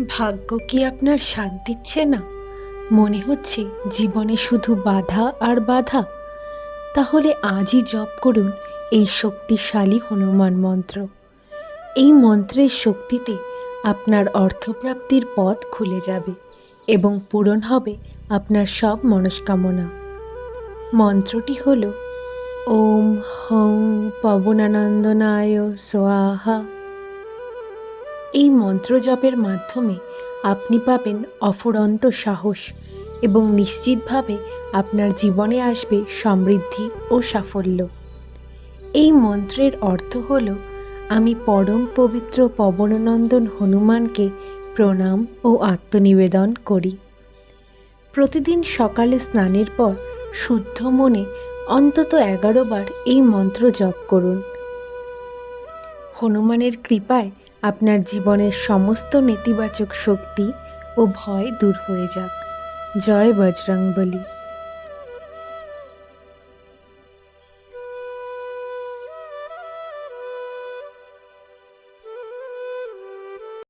ভাগ্য কি আপনার সাথ দিচ্ছে না? মনে হচ্ছে জীবনে শুধু বাধা আর বাধা। তাহলে আজই জপ করুন এই শক্তিশালী হনুমান মন্ত্র। এই মন্ত্রের শক্তিতে আপনার অর্থপ্রাপ্তির পথ খুলে যাবে এবং পূরণ হবে আপনার সব মনস্কামনা। মন্ত্রটি হল ওম হং পবনানন্দনায় স্বাহা। এই মন্ত্র জপের মাধ্যমে আপনি পাবেন অফুরন্ত সাহস এবং নিশ্চিতভাবে আপনার জীবনে আসবে সমৃদ্ধি ও সাফল্য। এই মন্ত্রের অর্থ হল, আমি পরম পবিত্র পবননন্দন হনুমানকে প্রণাম ও আত্মনিবেদন করি। প্রতিদিন সকালে স্নানের পর শুদ্ধ মনে অন্তত 11 বার এই মন্ত্র জপ করুন। হনুমানের কৃপায় আপনার জীবনের সমস্ত নেতিবাচক শক্তি ও ভয় দূর হয়ে যাক। জয় বজরংবলী।